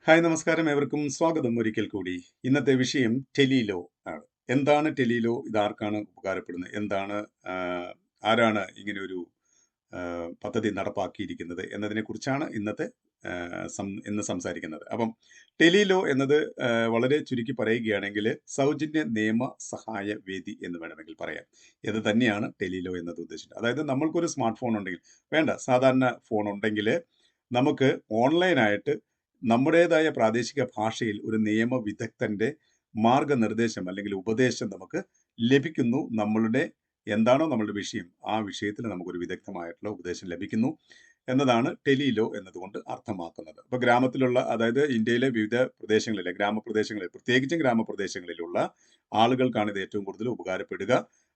Hi നമസ്കാരം ഏവർക്കും സ്വാഗതം ഒരിക്കൽ കൂടി. ഇന്നത്തെ വിഷയം ടെലിലോ ആണ്. എന്താണ് ടെലിലോ? ഇതാർക്കാണ് ഉപകാരപ്പെടുന്നത്? എന്താണ് ആരാണ് ഇങ്ങനെയൊരു പദ്ധതി നടപ്പാക്കിയിരിക്കുന്നത് എന്നതിനെക്കുറിച്ചാണ് ഇന്ന് സംസാരിക്കുന്നത്. അപ്പം ടെലിലോ എന്നത് വളരെ ചുരുക്കി പറയുകയാണെങ്കിൽ സൗജന്യ നിയമ സഹായ വേദി എന്ന് വേണമെങ്കിൽ പറയാം. ഇത് തന്നെയാണ് ടെലിലോ എന്നത് ഉദ്ദേശിക്കുന്നത്. അതായത് നമ്മൾക്കൊരു സ്മാർട്ട് ഫോൺ ഉണ്ടെങ്കിൽ വേണ്ട സാധാരണ ഫോൺ ഉണ്ടെങ്കിൽ നമുക്ക് ഓൺലൈനായിട്ട് നമ്മുടേതായ പ്രാദേശിക ഭാഷയിൽ ഒരു നിയമ വിദഗ്ധന്റെ മാർഗനിർദ്ദേശം അല്ലെങ്കിൽ ഉപദേശം നമുക്ക് ലഭിക്കുന്നു. എന്താണോ നമ്മളുടെ വിഷയം, ആ വിഷയത്തിൽ നമുക്കൊരു വിദഗ്ധമായിട്ടുള്ള ഉപദേശം ലഭിക്കുന്നു എന്നതാണ് ടെലിലോ എന്നതുകൊണ്ട് അർത്ഥമാക്കുന്നത്. ഇപ്പൊ ഗ്രാമത്തിലുള്ള, അതായത് ഇന്ത്യയിലെ വിവിധ പ്രദേശങ്ങളിലെ ഗ്രാമപ്രദേശങ്ങളിൽ, പ്രത്യേകിച്ചും ഗ്രാമപ്രദേശങ്ങളിലുള്ള ആളുകൾക്കാണ് ഇത് ഏറ്റവും കൂടുതൽ ഉപകാരപ്പെടുക.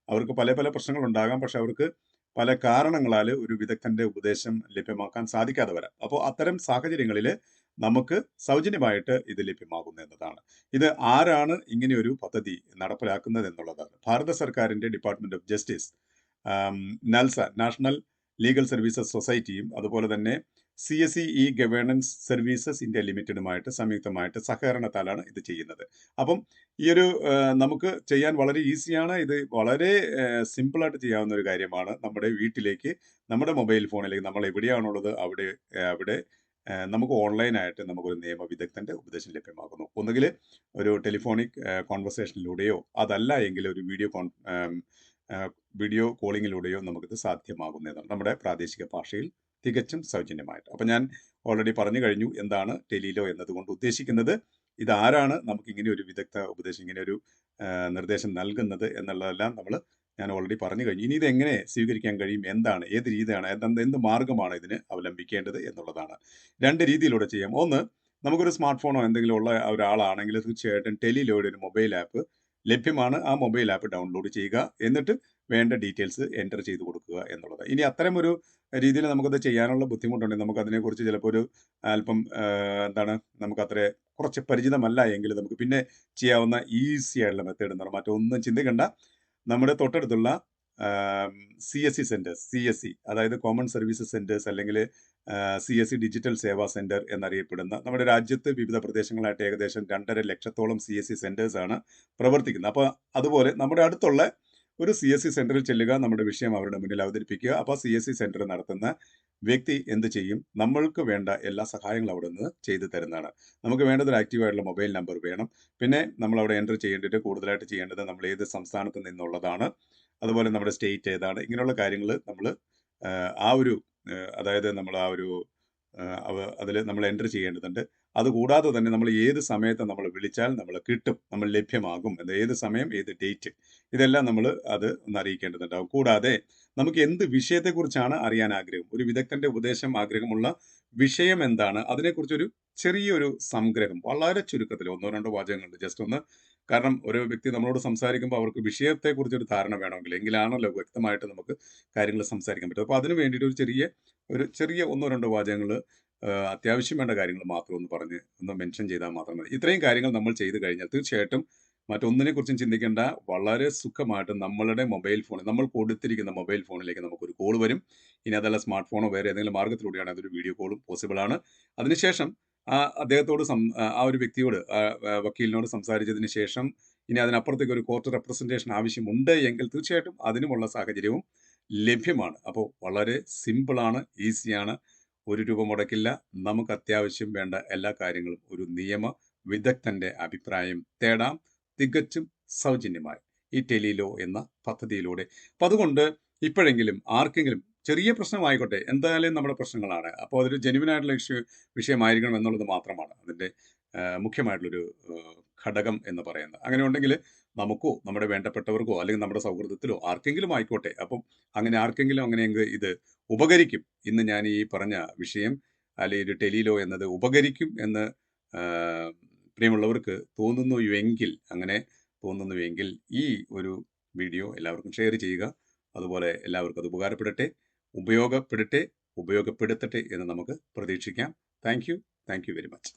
അവർക്ക് പല പല പ്രശ്നങ്ങൾ ഉണ്ടാകാം. പക്ഷെ അവർക്ക് പല കാരണങ്ങളാൽ ഒരു വിദഗ്ധന്റെ ഉപദേശം ലഭ്യമാക്കാൻ സാധിക്കാതെ വരാം. അപ്പോൾ അത്തരം സാഹചര്യങ്ങളിൽ നമുക്ക് സൗജന്യമായിട്ട് ഇത് ലഭ്യമാകുന്നു എന്നതാണ്. ഇത് ആരാണ് ഇങ്ങനെയൊരു പദ്ധതി നടപ്പിലാക്കുന്നത് എന്നുള്ളതാണ്. ഭാരത സർക്കാരിന്റെ department of justice, NALSA, national legal services സൊസൈറ്റിയും അതുപോലെ തന്നെ CSE e governance services India ലിമിറ്റഡുമായിട്ട് സംയുക്തമായിട്ട് സഹകരണത്താലാണ് ഇത് ചെയ്യുന്നത്. അപ്പം നമുക്ക് ചെയ്യാൻ വളരെ ഈസിയാണ്. ഇത് വളരെ സിമ്പിളായിട്ട് ചെയ്യാവുന്ന ഒരു കാര്യമാണ്. നമ്മുടെ വീട്ടിലേക്ക് നമ്മുടെ മൊബൈൽ ഫോണിലേക്ക് നമ്മൾ എവിടെയാണുള്ളത് അവിടെ നമുക്ക് ഓൺലൈനായിട്ട് നമുക്കൊരു നിയമ വിദഗ്ധന്റെ ഉപദേശം ലഭ്യമാകുന്നു. ഒന്നുകിൽ ഒരു ടെലിഫോണിക് കോൺവെർസേഷനിലൂടെയോ അതല്ല എങ്കിൽ ഒരു വീഡിയോ കോളിങ്ങിലൂടെയോ നമുക്കിത് സാധ്യമാകുന്നതാണ് നമ്മുടെ പ്രാദേശിക ഭാഷയിൽ തികച്ചും സൗജന്യമായിട്ട്. അപ്പം ഞാൻ ഓൾറെഡി പറഞ്ഞു കഴിഞ്ഞു എന്താണ് ടെലിലോ എന്നതുകൊണ്ട് ഉദ്ദേശിക്കുന്നത്. ഇതാരാണ് നമുക്ക് ഇങ്ങനെ ഒരു വിദഗ്ധ ഉപദേശം, ഇങ്ങനെ ഒരു നിർദ്ദേശം നൽകുന്നത് എന്നുള്ളതെല്ലാം ഞാൻ ഓൾറെഡി പറഞ്ഞു കഴിഞ്ഞു. ഇനി ഇത് എങ്ങനെ സ്വീകരിക്കാൻ കഴിയും, എന്താണ്, ഏത് രീതിയാണ്, എന്ത് മാർഗമാണ് ഇതിന് അവലംബിക്കേണ്ടത് എന്നുള്ളതാണ്. രണ്ട് രീതിയിലൂടെ ചെയ്യാം. ഒന്ന്, നമുക്കൊരു സ്മാർട്ട് ഫോണോ എന്തെങ്കിലും ഉള്ള ഒരാളാണെങ്കിൽ തീർച്ചയായിട്ടും ടെലിലോയുടെ ഒരു മൊബൈൽ ആപ്പ് ലഭ്യമാണ്. ആ മൊബൈൽ ആപ്പ് ഡൗൺലോഡ് ചെയ്യുക, എന്നിട്ട് വേണ്ട ഡീറ്റെയിൽസ് എൻ്റർ ചെയ്ത് കൊടുക്കുക എന്നുള്ളത്. ഇനി അത്തരം ഒരു രീതിയിൽ നമുക്കത് ചെയ്യാനുള്ള ബുദ്ധിമുട്ടുണ്ടെങ്കിൽ നമുക്ക് അതിനെക്കുറിച്ച് ചിലപ്പോൾ ഒരു അല്പം നമുക്കത്ര കുറച്ച് പരിചിതമല്ല എങ്കിൽ നമുക്ക് പിന്നെ ചെയ്യാവുന്ന ഈസി ആയിട്ടുള്ള മെത്തേഡ് എന്ന് പറഞ്ഞാൽ മറ്റൊന്നും ചിന്തിക്കേണ്ട. നമ്മുടെ തൊട്ടടുത്തുള്ള CSE സെന്റേഴ്സ്, CSE അതായത് കോമൺ സർവീസസ് സെന്റേഴ്സ് അല്ലെങ്കിൽ CSE ഡിജിറ്റൽ സേവാ സെന്റർ എന്നറിയപ്പെടുന്ന നമ്മുടെ രാജ്യത്ത് വിവിധ പ്രദേശങ്ങളായിട്ട് ഏകദേശം 2.5 ലക്ഷത്തോളം CSE സെന്റേഴ്സ് ആണ് പ്രവർത്തിക്കുന്നത്. അപ്പോൾ അതുപോലെ നമ്മുടെ അടുത്തുള്ള ഒരു CSE സെന്ററിൽ ചെല്ലുക, നമ്മുടെ വിഷയം അവരുടെ മുന്നിൽ അവതരിപ്പിക്കുക. അപ്പോൾ CSE സെന്റർ നടത്തുന്ന വ്യക്തി എന്ത് ചെയ്യും? നമ്മൾക്ക് വേണ്ട എല്ലാ സഹായങ്ങളും അവിടെ നിന്ന് ചെയ്തു തരുന്നതാണ്. നമുക്ക് വേണ്ടത് ഒരു ആക്റ്റീവായിട്ടുള്ള മൊബൈൽ നമ്പർ വേണം. പിന്നെ നമ്മൾ അവിടെ എൻ്റർ ചെയ്യേണ്ടത്, കൂടുതലായിട്ട് ചെയ്യേണ്ടത് നമ്മൾ ഏത് സംസ്ഥാനത്ത് നിന്നുള്ളതാണ്, അതുപോലെ നമ്മുടെ സ്റ്റേറ്റ് ഏതാണ്, ഇങ്ങനെയുള്ള കാര്യങ്ങൾ നമ്മൾ ആ ഒരു അതായത് നമ്മൾ ആ ഒരു അതിൽ നമ്മൾ എൻ്റർ ചെയ്യേണ്ടതുണ്ട്. അതുകൂടാതെ തന്നെ നമ്മൾ ഏത് സമയത്ത് നമ്മൾ വിളിച്ചാൽ നമ്മൾ കിട്ടും, നമ്മൾ ലഭ്യമാകും, ഏത് സമയം, ഏത് ഡേറ്റ്, ഇതെല്ലാം നമ്മൾ ഒന്ന് അറിയിക്കേണ്ടതുണ്ടാകും. കൂടാതെ നമുക്ക് എന്ത് വിഷയത്തെക്കുറിച്ചാണ് അറിയാൻ ആഗ്രഹം, ഒരു വിദഗ്ധന്റെ ഉപദേശം ആഗ്രഹമുള്ള വിഷയം എന്താണ്, അതിനെക്കുറിച്ചൊരു ചെറിയൊരു സംഗ്രഹം വളരെ ചുരുക്കത്തിൽ ഒന്നോ രണ്ടോ വാചകങ്ങളുണ്ട്. ജസ്റ്റ് ഒന്ന്, കാരണം ഒരു വ്യക്തി നമ്മളോട് സംസാരിക്കുമ്പോൾ അവർക്ക് വിഷയത്തെക്കുറിച്ചൊരു ധാരണ വേണമെങ്കിൽ, എങ്കിലാണല്ലോ വ്യക്തമായിട്ട് നമുക്ക് കാര്യങ്ങൾ സംസാരിക്കാൻ പറ്റും. അപ്പോൾ അതിന് വേണ്ടിയിട്ട് ഒരു ചെറിയ ഒന്നോ രണ്ടോ വാചകങ്ങൾ, അത്യാവശ്യം വേണ്ട കാര്യങ്ങൾ മാത്രം ഒന്ന് മെൻഷൻ ചെയ്താൽ മാത്രം മതി. ഇത്രയും കാര്യങ്ങൾ നമ്മൾ ചെയ്തു കഴിഞ്ഞാൽ തീർച്ചയായിട്ടും മറ്റൊന്നിനെക്കുറിച്ചും ചിന്തിക്കേണ്ട. വളരെ സുഖമായിട്ട് നമ്മളുടെ മൊബൈൽ ഫോണിൽ, നമ്മൾ കൊടുത്തിരിക്കുന്ന മൊബൈൽ ഫോണിലേക്ക് നമുക്കൊരു കോൾ വരും. ഇനി അതല്ല സ്മാർട്ട് ഫോണോ വേറെ ഏതെങ്കിലും മാർഗത്തിലൂടെയാണ് അതൊരു വീഡിയോ കോളും പോസിബിൾ ആണ്. അതിനുശേഷം അദ്ദേഹത്തോട് ആ ഒരു വ്യക്തിയോട്, വക്കീലിനോട് സംസാരിച്ചതിന് ശേഷം ഇനി അതിനപ്പുറത്തേക്ക് ഒരു കോർട്ട് റെപ്രസെന്റേഷൻ ആവശ്യമുണ്ട് എങ്കിൽ തീർച്ചയായിട്ടും അതിനുമുള്ള സാഹചര്യവും ലഭ്യമാണ്. അപ്പോൾ വളരെ സിമ്പിളാണ്, ഈസിയാണ്, ഒരു രൂപ മുടക്കില്ല. നമുക്ക് അത്യാവശ്യം വേണ്ട എല്ലാ കാര്യങ്ങളും ഒരു നിയമ വിദഗ്ധന്റെ അഭിപ്രായം തേടാം, തികച്ചും സൗജന്യമായി ഈ ടെലിലോ എന്ന പദ്ധതിയിലൂടെ. അപ്പം അതുകൊണ്ട് ഇപ്പോഴെങ്കിലും ആർക്കെങ്കിലും ചെറിയ പ്രശ്നമായിക്കോട്ടെ, എന്തായാലും നമ്മുടെ പ്രശ്നങ്ങളാണ്. അപ്പോൾ അതൊരു ജെന്യുവിനായിട്ടുള്ള വിഷയമായിരിക്കണം എന്നുള്ളത് മാത്രമാണ് അതിൻ്റെ മുഖ്യമായിട്ടുള്ളൊരു ഘടകം എന്ന് പറയുന്നത്. അങ്ങനെ ഉണ്ടെങ്കിൽ നമുക്കോ നമ്മുടെ വേണ്ടപ്പെട്ടവർക്കോ അല്ലെങ്കിൽ നമ്മുടെ സൗഹൃദത്തിലോ ആർക്കെങ്കിലും ആയിക്കോട്ടെ, അപ്പം അങ്ങനെ ആർക്കെങ്കിലും അങ്ങനെയെങ്കിൽ ഇത് ഉപകരിക്കും. ഇന്ന് ഞാൻ ഈ പറഞ്ഞ വിഷയം അല്ലെങ്കിൽ ഒരു ടെലിലോ എന്നത് ഉപകരിക്കും എന്ന് പ്രിയമുള്ളവർക്ക് അങ്ങനെ തോന്നുന്നുവെങ്കിൽ ഈ ഒരു വീഡിയോ എല്ലാവർക്കും ഷെയർ ചെയ്യുക. അതുപോലെ എല്ലാവർക്കും അത് ഉപയോഗപ്പെടട്ടെ എന്ന് നമുക്ക് പ്രതീക്ഷിക്കാം. Thank you very much.